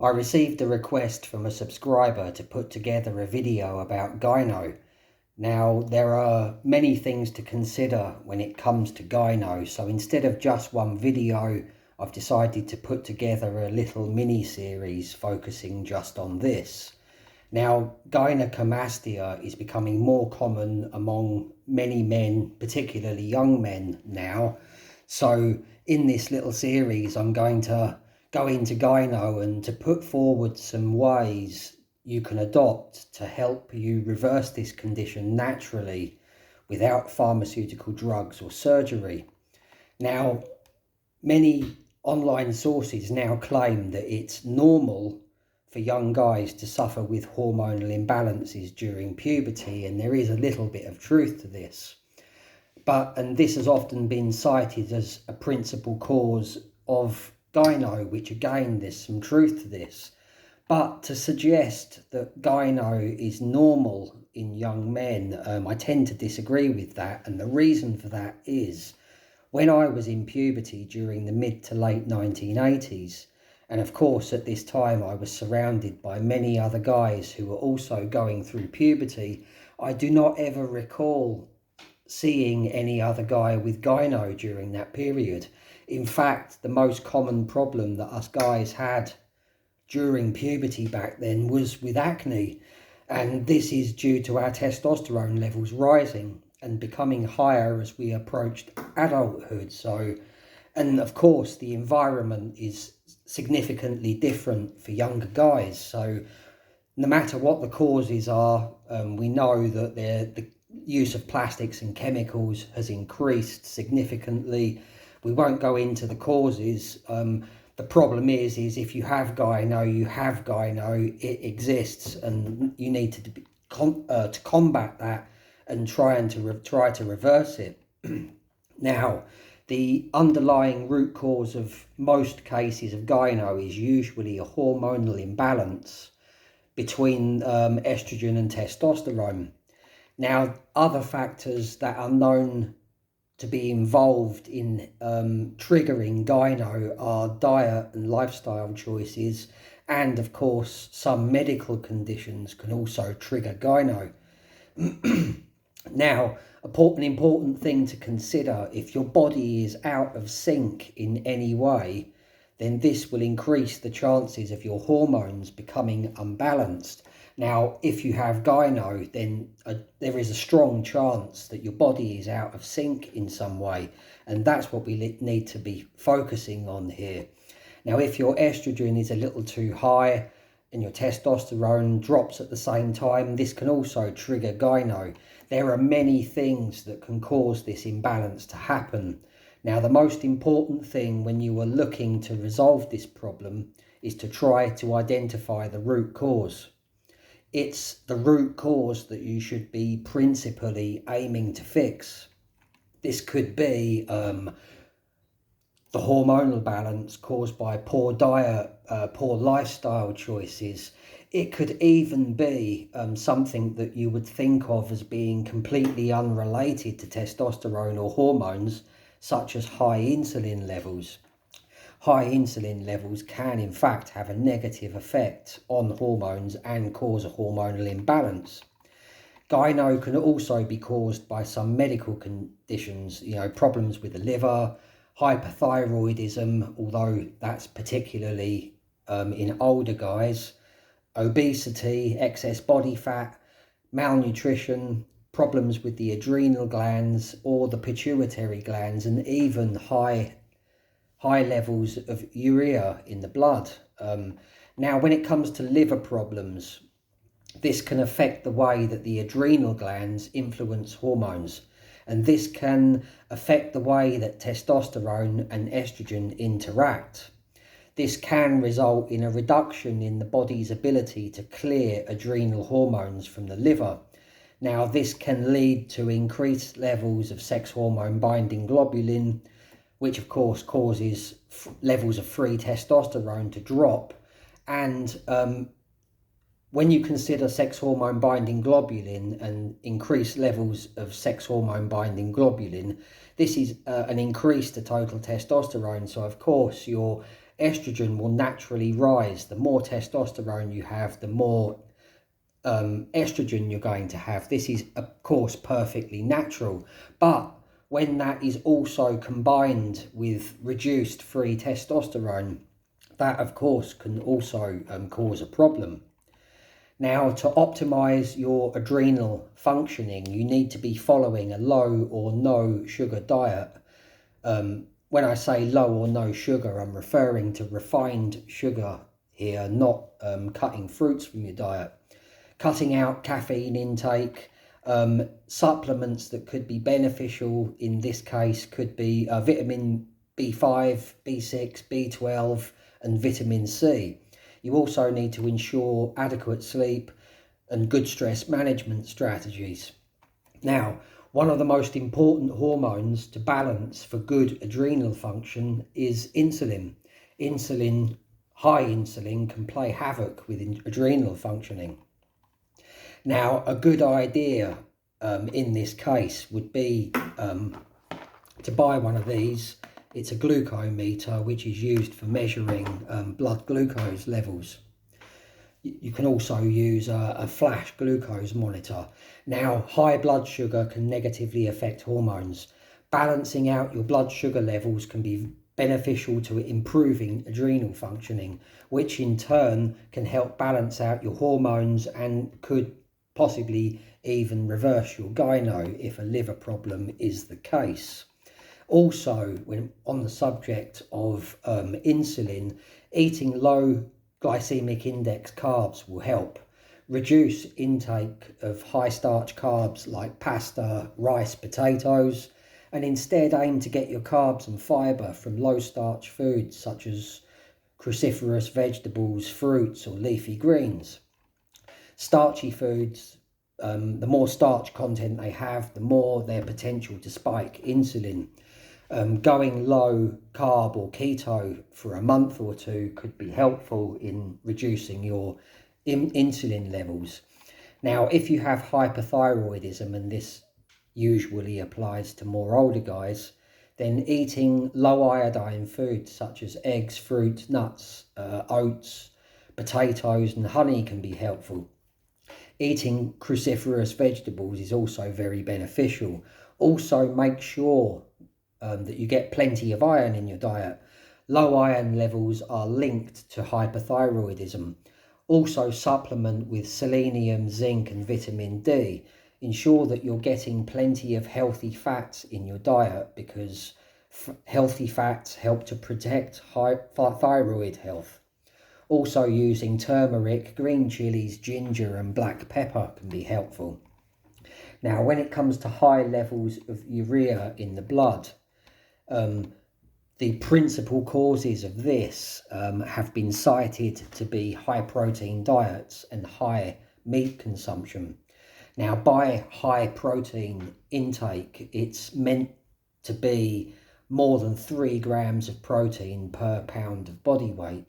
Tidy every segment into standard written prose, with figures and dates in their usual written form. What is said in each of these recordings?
I received a request from a subscriber to put together a video about gyno. Now, there are many things to consider when it comes to gyno, so instead of just one video, I've decided to put together a little mini-series focusing just on this. Now, gynecomastia is becoming more common among many men, particularly young men now. So in this little series, I'm going to go into gyno and to put forward some ways you can adopt to help you reverse this condition naturally without pharmaceutical drugs or surgery. Now, many online sources now claim that it's normal for young guys to suffer with hormonal imbalances during puberty, and there is a little bit of truth to this. And this has often been cited as a principal cause of gyno, which again, there's some truth to this. But to suggest that gyno is normal in young men, I tend to disagree with that. And the reason for that is when I was in puberty during the mid to late 1980s, and of course at this time I was surrounded by many other guys who were also going through puberty, I do not ever recall seeing any other guy with gyno during that period. In fact, the most common problem that us guys had during puberty back then was with acne, and this is due to our testosterone levels rising and becoming higher as we approached adulthood. And of course the environment is significantly different for younger guys, so no matter what the causes are, we know that the use of plastics and chemicals has increased significantly. We won't go into the causes. The problem is if you have gyno, you have gyno. It exists, and you need to combat that and try to reverse it. Now, the underlying root cause of most cases of gyno is usually a hormonal imbalance between estrogen and testosterone. Now, other factors that are known to be involved in triggering gyno are diet and lifestyle choices, and of course some medical conditions can also trigger gyno. Now, an important thing to consider: if your body is out of sync in any way, then this will increase the chances of your hormones becoming unbalanced. Now, if you have gyno, then there is a strong chance that your body is out of sync in some way, and that's what we need to be focusing on here. Now, if your estrogen is a little too high and your testosterone drops at the same time, this can also trigger gyno. There are many things that can cause this imbalance to happen. Now, the most important thing when you are looking to resolve this problem is to try to identify the root cause. It's the root cause that you should be principally aiming to fix. This could be the hormonal balance caused by poor diet, poor lifestyle choices. It could even be something that you would think of as being completely unrelated to testosterone or hormones, such as high insulin levels. High insulin levels can in fact have a negative effect on hormones and cause a hormonal imbalance. Gyno can also be caused by some medical conditions, problems with the liver, hyperthyroidism, although that's particularly in older guys, obesity, excess body fat, malnutrition, problems with the adrenal glands or the pituitary glands, and even high levels of urea in the blood. Now, when it comes to liver problems, this can affect the way that the adrenal glands influence hormones, and this can affect the way that testosterone and estrogen interact. This can result in a reduction in the body's ability to clear adrenal hormones from the liver. Now, this can lead to increased levels of sex hormone binding globulin, which of course causes levels of free testosterone to drop. And when you consider sex hormone binding globulin and increased levels of sex hormone binding globulin, this is an increase to total testosterone. So of course your estrogen will naturally rise. The more testosterone you have, the more estrogen you're going to have. This is, of course, perfectly natural. But when that is also combined with reduced free testosterone, that, of course, can also cause a problem. Now, to optimize your adrenal functioning, you need to be following a low or no sugar diet. When I say low or no sugar, I'm referring to refined sugar here, not cutting fruits from your diet. Cutting out caffeine intake. Supplements that could be beneficial in this case could be vitamin B5, B6, B12 and vitamin C. You also need to ensure adequate sleep and good stress management strategies. Now, one of the most important hormones to balance for good adrenal function is insulin. High insulin can play havoc with adrenal functioning. Now, a good idea in this case would be to buy one of these. It's a glucometer, which is used for measuring blood glucose levels. You can also use a flash glucose monitor. Now, high blood sugar can negatively affect hormones. Balancing out your blood sugar levels can be beneficial to improving adrenal functioning, which in turn can help balance out your hormones and could possibly even reverse your gyno if a liver problem is the case. Also, when on the subject of insulin, eating low glycemic index carbs will help. Reduce intake of high starch carbs like pasta, rice, potatoes, and instead aim to get your carbs and fibre from low starch foods such as cruciferous vegetables, fruits or leafy greens. Starchy foods, the more starch content they have, the more their potential to spike insulin. Going low carb or keto for a month or two could be helpful in reducing your insulin levels. Now, if you have hyperthyroidism, and this usually applies to more older guys, then eating low iodine foods such as eggs, fruit, nuts, oats, potatoes and honey can be helpful. Eating cruciferous vegetables is also very beneficial. Also, make sure that you get plenty of iron in your diet. Low iron levels are linked to hyperthyroidism. Also, supplement with selenium, zinc and vitamin D. Ensure that you're getting plenty of healthy fats in your diet, because healthy fats help to protect thyroid health. Also, using turmeric, green chilies, ginger and black pepper can be helpful. Now, when it comes to high levels of urea in the blood, the principal causes of this have been cited to be high protein diets and high meat consumption. Now, by high protein intake, it's meant to be more than 3 grams of protein per pound of body weight.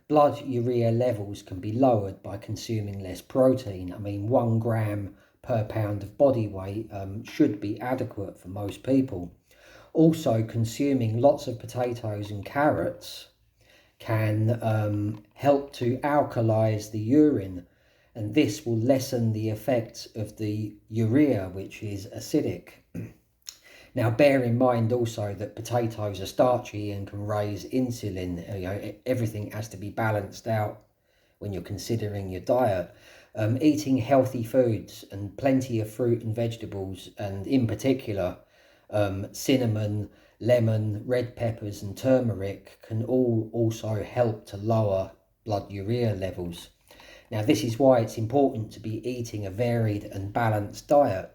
Blood urea levels can be lowered by consuming less protein. I mean, 1 gram per pound of body weight should be adequate for most people. Also, consuming lots of potatoes and carrots can help to alkalize the urine, and this will lessen the effects of the urea, which is acidic. Now, bear in mind also that potatoes are starchy and can raise insulin. Everything has to be balanced out when you're considering your diet. Eating healthy foods and plenty of fruit and vegetables, and in particular cinnamon, lemon, red peppers and turmeric can all also help to lower blood urea levels. Now, this is why it's important to be eating a varied and balanced diet.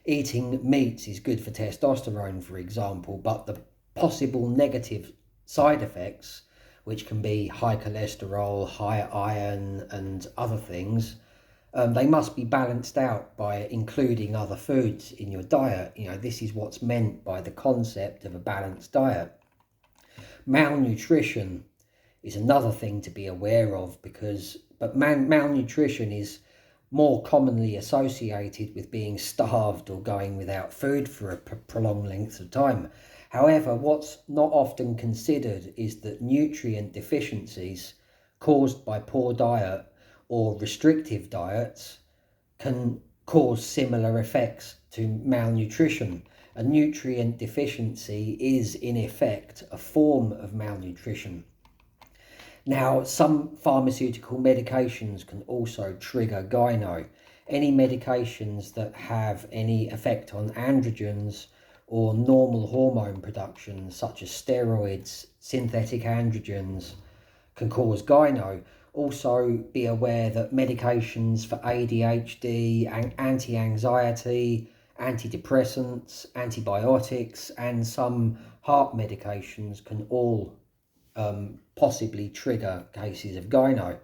Eating meats is good for testosterone, for example, but the possible negative side effects, which can be high cholesterol, high iron and other things, they must be balanced out by including other foods in your diet. This is what's meant by the concept of a balanced diet. Malnutrition is another thing to be aware of, but malnutrition is more commonly associated with being starved or going without food for a prolonged length of time. However, what's not often considered is that nutrient deficiencies caused by poor diet or restrictive diets can cause similar effects to malnutrition. A nutrient deficiency is, in effect, a form of malnutrition. Now, some pharmaceutical medications can also trigger gyno. Any medications that have any effect on androgens or normal hormone production, such as steroids, synthetic androgens, can cause gyno. Also, be aware that medications for ADHD, anti-anxiety, antidepressants, antibiotics, and some heart medications can all possibly trigger cases of gyno.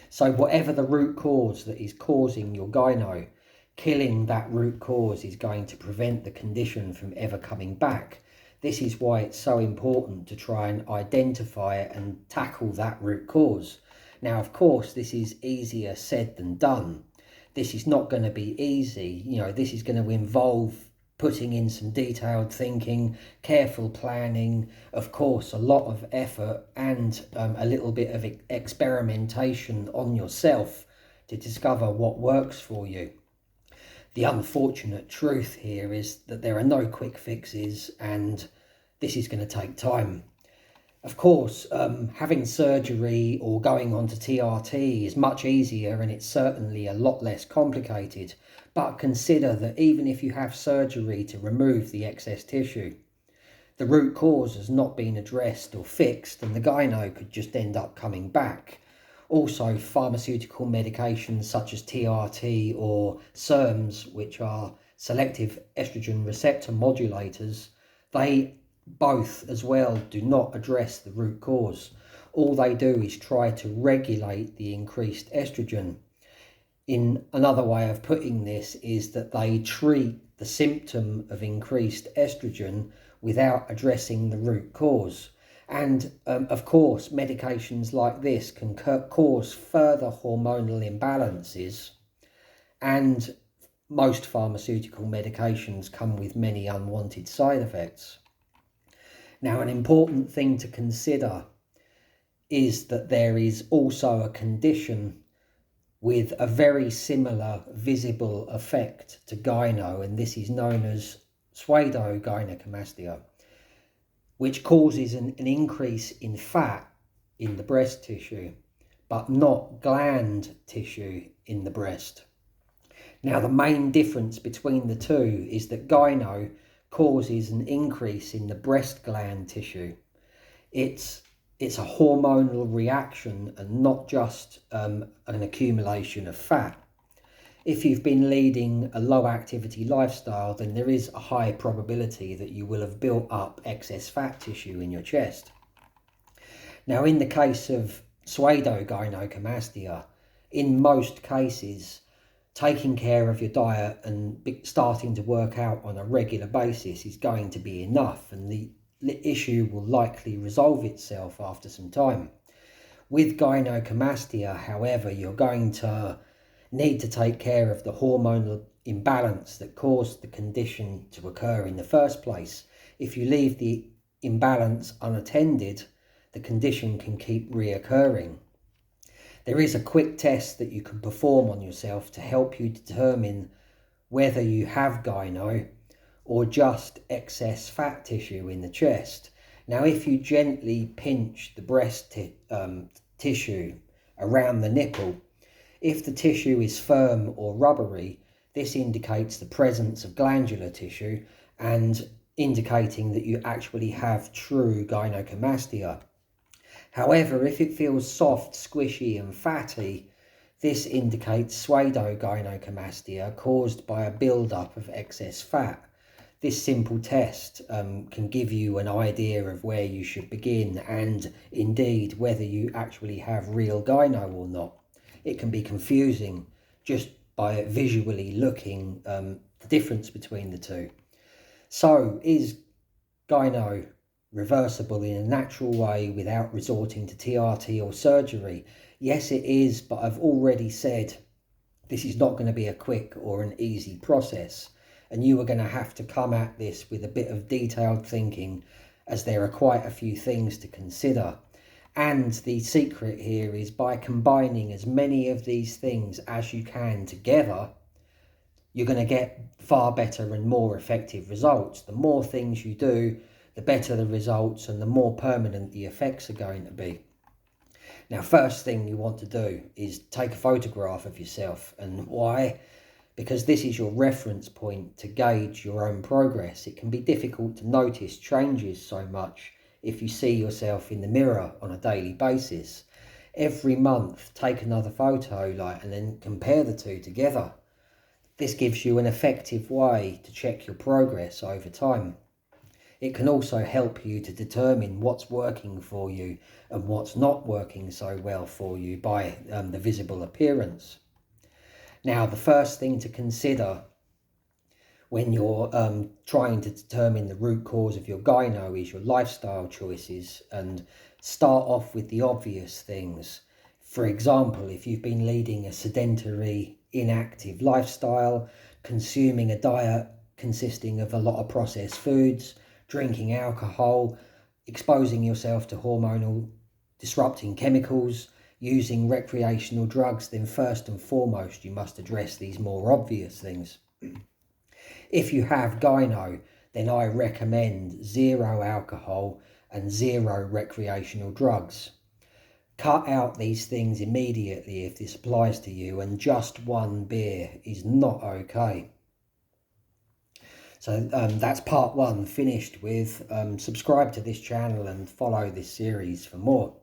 So whatever the root cause that is causing your gyno, killing that root cause is going to prevent the condition from ever coming back. This is why it's so important to try and identify and tackle that root cause. Now, of course, this is easier said than done. This is not going to be easy. This is going to involve putting in some detailed thinking, careful planning, of course, a lot of effort and a little bit of experimentation on yourself to discover what works for you. The unfortunate truth here is that there are no quick fixes and this is going to take time. Of course, having surgery or going on to TRT is much easier and it's certainly a lot less complicated. But consider that even if you have surgery to remove the excess tissue, the root cause has not been addressed or fixed and the gyno could just end up coming back. Also, pharmaceutical medications such as TRT or SERMs, which are selective estrogen receptor modulators, they both as well do not address the root cause. All they do is try to regulate the increased estrogen. In another way of putting this is that they treat the symptom of increased estrogen without addressing the root cause. And of course, medications like this can cause further hormonal imbalances, and most pharmaceutical medications come with many unwanted side effects. Now, an important thing to consider is that there is also a condition with a very similar visible effect to gyno, and this is known as pseudogynecomastia, which causes an increase in fat in the breast tissue, but not gland tissue in the breast. Now, the main difference between the two is that gyno causes an increase in the breast gland tissue. It's a hormonal reaction and not just an accumulation of fat. If you've been leading a low activity lifestyle, then there is a high probability that you will have built up excess fat tissue in your chest. Now, in the case of pseudogynecomastia, in most cases, taking care of your diet and starting to work out on a regular basis is going to be enough, and the issue will likely resolve itself after some time. With gynecomastia, however, you're going to need to take care of the hormonal imbalance that caused the condition to occur in the first place. If you leave the imbalance unattended, the condition can keep reoccurring. There is a quick test that you can perform on yourself to help you determine whether you have gyno or just excess fat tissue in the chest. Now, if you gently pinch the breast tissue around the nipple, if the tissue is firm or rubbery, this indicates the presence of glandular tissue and indicating that you actually have true gynecomastia. However, if it feels soft, squishy and fatty, this indicates pseudogynecomastia caused by a build-up of excess fat. This simple test can give you an idea of where you should begin and indeed whether you actually have real gyno or not. It can be confusing just by visually looking the difference between the two. So, is gyno reversible in a natural way without resorting to TRT or surgery? Yes, it is, but I've already said this is not going to be a quick or an easy process. and you are going to have to come at this with a bit of detailed thinking, as there are quite a few things to consider. And the secret here is, by combining as many of these things as you can together, you're going to get far better and more effective results. The more things you do, the better the results and the more permanent the effects are going to be. Now, first thing you want to do is take a photograph of yourself. And why? Because this is your reference point to gauge your own progress. It can be difficult to notice changes so much if you see yourself in the mirror on a daily basis. Every month, take another photo, and then compare the two together. This gives you an effective way to check your progress over time. It can also help you to determine what's working for you and what's not working so well for you by the visible appearance. Now, the first thing to consider when you're trying to determine the root cause of your gyno is your lifestyle choices, and start off with the obvious things. For example, if you've been leading a sedentary, inactive lifestyle, consuming a diet consisting of a lot of processed foods, drinking alcohol, exposing yourself to hormonal disrupting chemicals, using recreational drugs, then first and foremost you must address these more obvious things. If you have gyno, then I recommend 0 alcohol and 0 recreational drugs. Cut out these things immediately if this applies to you, and just 1 beer is not okay. So that's part 1 finished with. Subscribe to this channel and follow this series for more.